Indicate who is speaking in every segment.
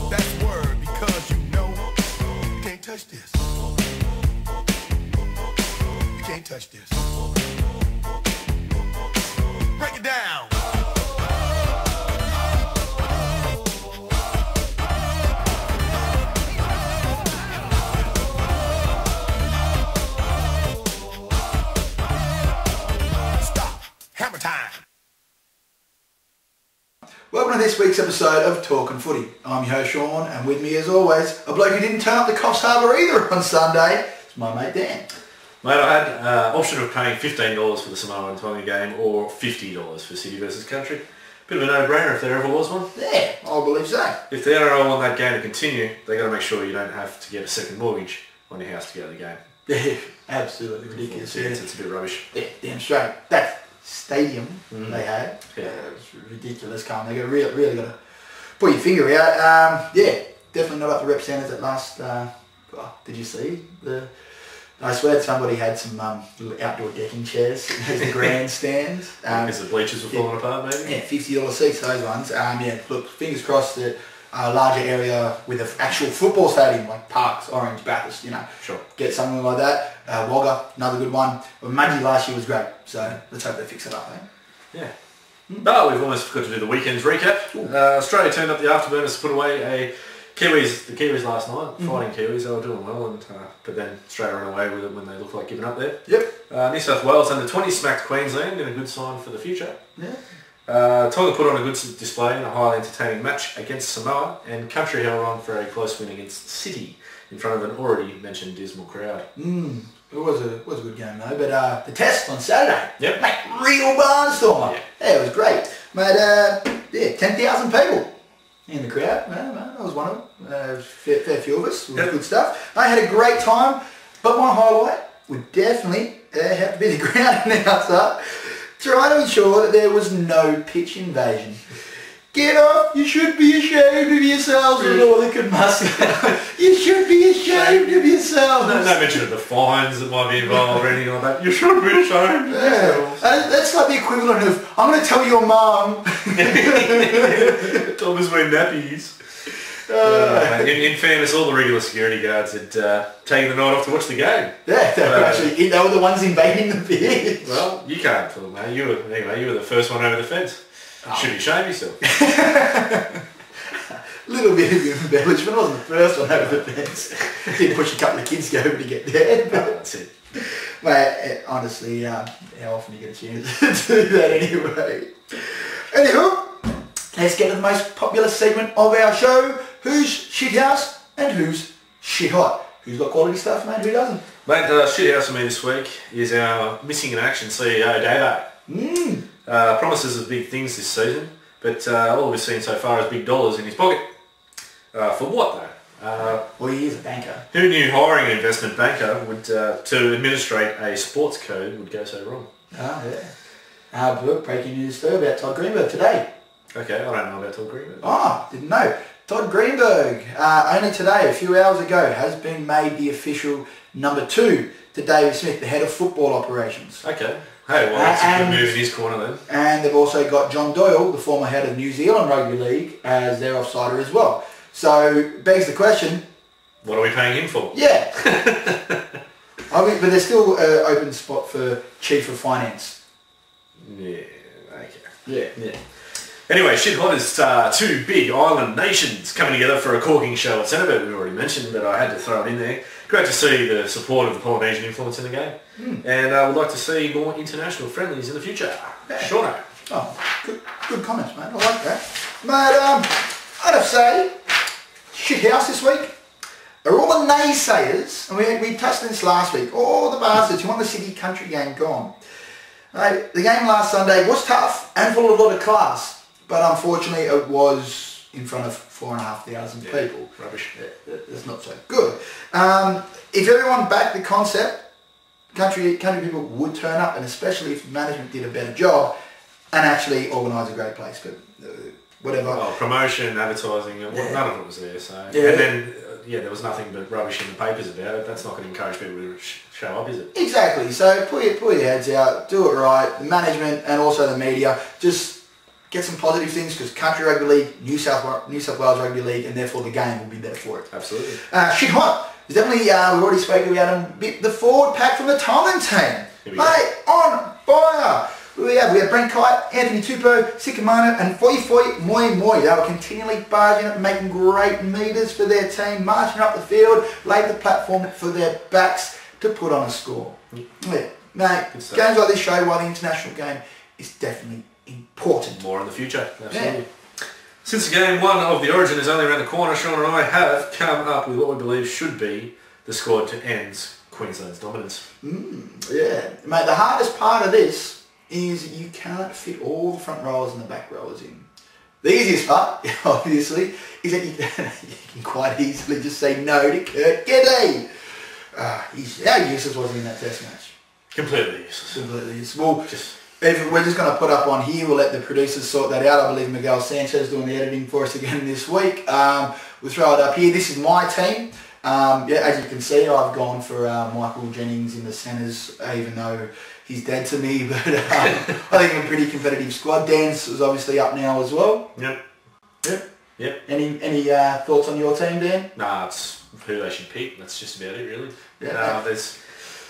Speaker 1: That's word, because you know you can't touch this. You can't touch this. Break it down. Stop. Hammer time.
Speaker 2: Welcome to this week's episode of Talking Footy. I'm your host Sean, and with me as always, a bloke who didn't turn up to Coffs Harbour either on Sunday. It's my mate Dan.
Speaker 3: Mate, I had option of paying $15 for the Samoa and Tonga game or $50 for City versus Country. Bit of a no-brainer if there ever was one.
Speaker 2: Yeah, I believe so.
Speaker 3: If the NRL want that game to continue, they got to make sure you don't have to get a second mortgage on your house to go to the game.
Speaker 2: Yeah, absolutely ridiculous.
Speaker 3: Yeah, it's a bit rubbish.
Speaker 2: Yeah, damn straight. That stadium they had, it's ridiculous. They got really got to put your finger out. Yeah, definitely not up to rep standards at last. Did you see the? I swear somebody had some little outdoor decking chairs as the grandstand.
Speaker 3: Because the bleachers were falling apart, maybe?
Speaker 2: Yeah, $50 seats, those ones. Yeah, look, fingers crossed that a larger area with an actual football stadium, like Parks, Orange, Bathurst, you know.
Speaker 3: Sure. Get
Speaker 2: Something like that. Wagga, another good one. Well, Mudgee last year was great, so let's hope they fix it up, eh?
Speaker 3: Yeah. But we've almost forgot to do the weekend's recap. Australia turned up the afterburners to put away the Kiwis last night, fighting Kiwis. They were doing well, and but then Australia ran away with it when they looked like giving up there.
Speaker 2: Yep.
Speaker 3: New South Wales under 20 smacked Queensland in a good sign for the future.
Speaker 2: Yeah.
Speaker 3: Tonga put on a good display in a highly entertaining match against Samoa, and Country held on for a close win against City in front of an already mentioned dismal crowd.
Speaker 2: It was a good game though, but the test on Saturday,
Speaker 3: Yep.
Speaker 2: mate, real barnstormer.
Speaker 3: Yeah.
Speaker 2: It was great. Mate, 10,000 people in the crowd. Man, I was one of them. Fair few of us. It was good stuff. I had a great time, but my highlight would definitely have to be the ground announcer trying to ensure that there was no pitch invasion. Get off! You should be ashamed of yourselves, was all they could muster. You should be ashamed of yourselves.
Speaker 3: No mention of the fines that might be involved or anything like that. You should be ashamed of yourselves.
Speaker 2: That's like the equivalent of, I'm going to tell your mum.
Speaker 3: Thomas wear nappies. In fairness, all the regular security guards had taken the night off to watch the game.
Speaker 2: Yeah, they were the ones invading the pitch.
Speaker 3: Well, you can't fool, mate. You were the first one over the fence. You should be ashamed of yourself.
Speaker 2: Little bit of embellishment. I wasn't the first one over the fence. Did push a couple of kids to go over to get there.
Speaker 3: That's it.
Speaker 2: Mate, honestly, how often do you get a chance to do that anyway? Anywho, let's get to the most popular segment of our show. Who's shithouse and who's shit hot? Who's got quality stuff, mate? Who doesn't?
Speaker 3: Mate, the shithouse for me this week is our missing in action CEO, Davo. Promises of big things this season, but all we've seen so far is big dollars in his pocket. For what though?
Speaker 2: Well, he is a banker.
Speaker 3: Who knew hiring an investment banker would to administrate a sports code would go so wrong?
Speaker 2: Yeah. Look, breaking news though about Todd Greenberg today.
Speaker 3: Okay, I don't know about Todd Greenberg.
Speaker 2: Didn't know. Todd Greenberg, only today, a few hours ago, has been made the official number 2 to David Smith, the head of football operations.
Speaker 3: Okay. Hey, well, that's a good move in his corner then. And
Speaker 2: they've also got John Doyle, the former head of New Zealand Rugby League, as their offsider as well. So, begs the question...
Speaker 3: What are we paying him for?
Speaker 2: Yeah. But there's still an open spot for Chief of Finance.
Speaker 3: Yeah, okay.
Speaker 2: Yeah.
Speaker 3: Anyway, shit hot is 2 big island nations coming together for a corking show at Centrebet, we've already mentioned, but I had to throw it in there. Great to see the support of the Polynesian influence in the game. And I would like to see more international friendlies in the future.
Speaker 2: Yeah.
Speaker 3: Sure.
Speaker 2: Good comments, mate. I like that. Mate, I'd have to say, shithouse this week are all the naysayers, and we touched on this last week, all the bastards who want the City Country game gone. Mate, the game last Sunday was tough and full of a lot of class. But unfortunately, it was in front of 4,500 people.
Speaker 3: Rubbish.
Speaker 2: That's not so good. If everyone backed the concept, country people would turn up, and especially if management did a better job and actually organise a great place. But whatever.
Speaker 3: Well, promotion, advertising, none of it was there. So and then there was nothing but rubbish in the papers about it. That's not going to encourage people to show up, is it?
Speaker 2: Exactly. So pull your heads out, do it right. The management and also the media, just get some positive things because Country Rugby League, New South Wales Rugby League, and therefore the game will be better for it.
Speaker 3: Absolutely.
Speaker 2: Shit hot. There's definitely, we've already spoken about them, the forward pack from the Tongan team. Mate, on fire. We have Brent Kite, Anthony Tupou, Sikamano and Foifoi Moi Moi. They were continually barging up, making great meters for their team, marching up the field, laid the platform for their backs to put on a score. Yeah, mate, games like this show why the international game is definitely important.
Speaker 3: More in the future, absolutely. Yeah. Since game 1 of the Origin is only around the corner, Sean and I have come up with what we believe should be the squad to end Queensland's dominance.
Speaker 2: Yeah, mate, the hardest part of this is you can't fit all the front rowers and the back rowers in. The easiest part, obviously, is that you can quite easily just say no to Kurt Gedley. How useless was he in that test match? Completely useless. Completely useless. Well, we're just going to put up on here, we'll let the producers sort that out. I believe Miguel Sanchez doing the editing for us again this week. We'll throw it up here. This is my team. As you can see, I've gone for Michael Jennings in the centres, even though he's dead to me, but I think a pretty competitive squad. Dan's is obviously up now as well. Yep. Any thoughts on your team, Dan?
Speaker 3: Nah, it's who they should pick. That's just about it, really.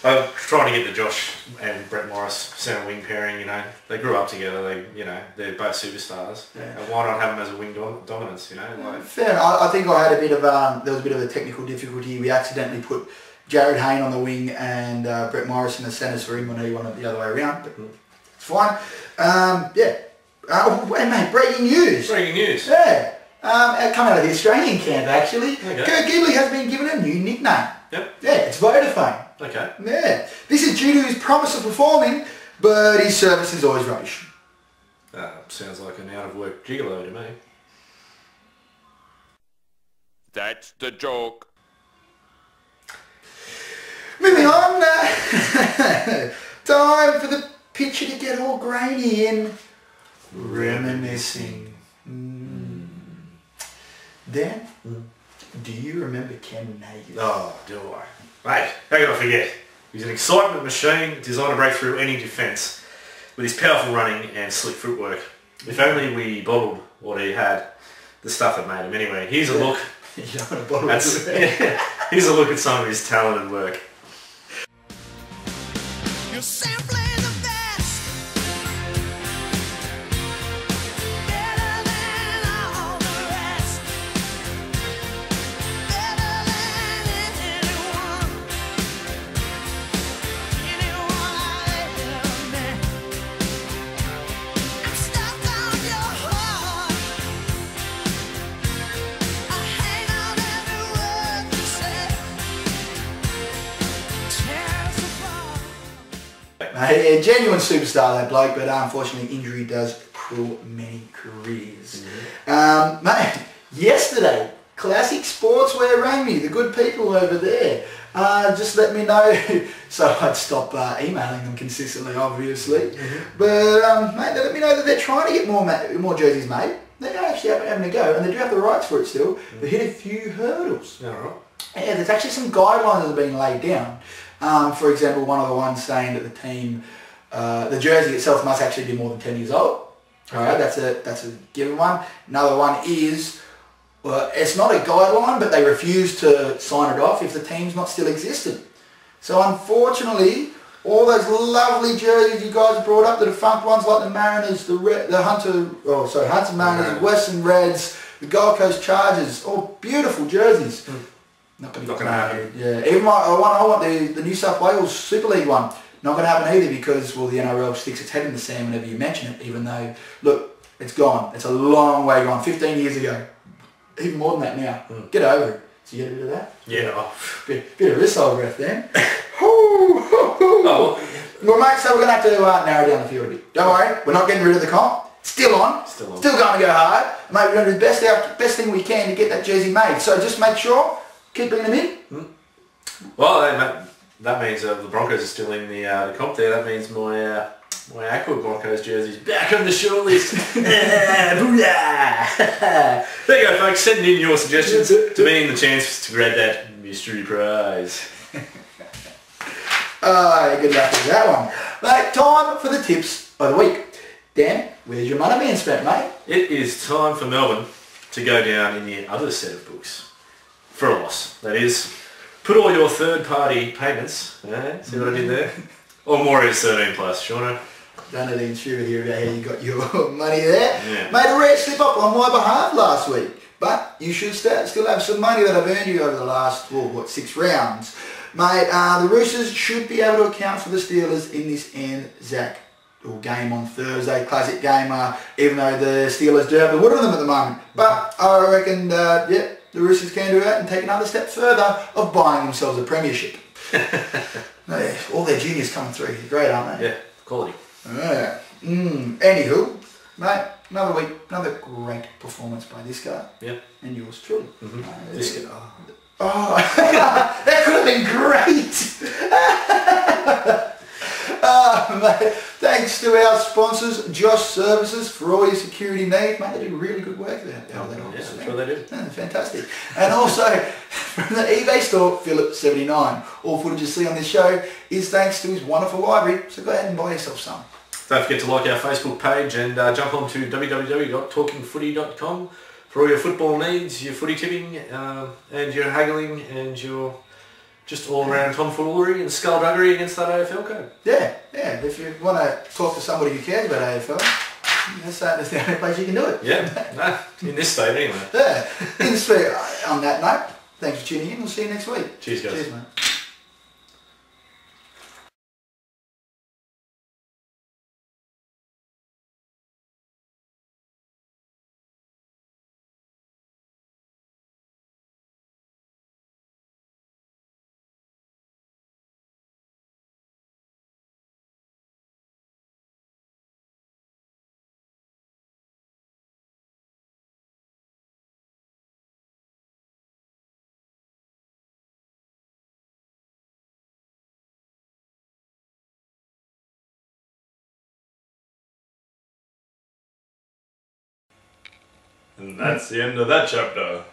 Speaker 3: I'm trying to get the Josh and Brett Morris centre wing pairing. They grew up together. They're both superstars. Yeah. And why not have them as a wing dominance?
Speaker 2: Fair. I think I had a bit of there was a bit of a technical difficulty. We accidentally put Jared Hayne on the wing and Brett Morris in the centres for him when he wanted the other way around. But it's fine. And mate, breaking news. Yeah. Coming out of the Australian camp, actually. Okay. Kurt Gidley has been given a new nickname.
Speaker 3: Yep.
Speaker 2: Yeah, it's Vodafone.
Speaker 3: Okay.
Speaker 2: Yeah. This is due to his promise of performing, but his service is always rubbish.
Speaker 3: Sounds like an out-of-work gigolo to me.
Speaker 4: That's the joke.
Speaker 2: Moving on. Time for the picture to get all grainy and reminiscing. Dan, do you remember Ken Nagy?
Speaker 3: Oh, do I? Mate, how can I forget? He's an excitement machine designed to break through any defence with his powerful running and slick footwork. If only we bottled what he had, the stuff that made him anyway. Here's a look.
Speaker 2: You don't want to bottle it.
Speaker 3: Here's a look at some of his talented work.
Speaker 1: You're simply the best. Better than all the rest. Better than anyone. Anyone I ever met. I'm stuck on your heart. I hang on every word you say. Tears apart.
Speaker 2: A genuine superstar, that bloke, but unfortunately injury does cruel many careers. Mate, yesterday, Classic Sportswear rang me, the good people over there. Just let me know, so I'd stop emailing them consistently, obviously. But mate, they let me know that they're trying to get more jerseys made. They're actually having a go, and they do have the rights for it still. They hit a few hurdles.
Speaker 3: Alright.
Speaker 2: Yeah, there's actually some guidelines that have been laid down. For example, one of the ones saying that the team, the jersey itself must actually be more than 10 years old. Alright, that's a given one. Another one is, it's not a guideline, but they refuse to sign it off if the team's not still existing. So unfortunately, all those lovely jerseys you guys brought up, the defunct ones like the Mariners, the Hunter Mariners, the Western Reds, the Gold Coast Chargers, all beautiful jerseys. Not going to happen. Yeah, even I want the New South Wales Super League one. Not going to happen either because, well, the NRL sticks its head in the sand whenever you mention it, even though, look, it's gone. It's a long way gone. 15 years ago. Even more than that now. Get over it. So you get a bit of that?
Speaker 3: Yeah.
Speaker 2: Bit of this old breath then. Well, mate, so we're going to have to narrow down the field a bit. Don't worry, we're not getting rid of the comp. Still on. Still going to go hard. Mate, we're going to do the best thing we can to get that jersey made. So just make sure, keep bringing them in.
Speaker 3: Well, that means the Broncos are still in the comp there. That means my Aqua Broncos jersey's back on the short list. Booyah! There you go, folks. Send in your suggestions to me and the chance to grab that mystery prize.
Speaker 2: Good luck with that one. Mate, time for the tips of the week. Dan, where's your money being spent, mate?
Speaker 3: It is time for Melbourne to go down in the other set of books for a loss. That is, put all your third-party payments, see what I did there? Or more is 13 plus, Shauna.
Speaker 2: Don't know the insurer here about how you got your money there.
Speaker 3: Yeah.
Speaker 2: Made a rare slip up on my behalf last week, but you should still have some money that I've earned you over the last, 6 rounds. Mate, the Roosters should be able to account for the Steelers in this Anzac game on Thursday. Classic game, even though the Steelers do have the wood on them at the moment. But I reckon, the Roosters can do that and take another step further of buying themselves a premiership. All their juniors coming through. Great, aren't they?
Speaker 3: Yeah, quality.
Speaker 2: Yeah. Anywho, mate, another week, another great performance by this guy.
Speaker 3: Yeah.
Speaker 2: And yours truly.
Speaker 3: This guy.
Speaker 2: Oh, that could have been great. Mate, thanks to our sponsors, Josh Services, for all your security needs. Mate, they do really good work there.
Speaker 3: Yeah, I'm sure they do.
Speaker 2: Yeah, fantastic. And also, from the eBay store, Philip79. All footage you see on this show is thanks to his wonderful library, so go ahead and buy yourself some.
Speaker 3: Don't forget to like our Facebook page and jump on to www.talkingfooty.com for all your football needs, your footy tipping, and your haggling, and your just all-round tomfoolery and skullduggery against that AFL code.
Speaker 2: Yeah. If you want to talk to somebody who cares about AFL, that's the only place you can do it.
Speaker 3: Yeah, in this state anyway.
Speaker 2: Yeah. On that note, thanks for tuning in. We'll see you next week.
Speaker 3: Cheers, guys.
Speaker 2: Cheers, mate.
Speaker 3: And that's the end of that chapter.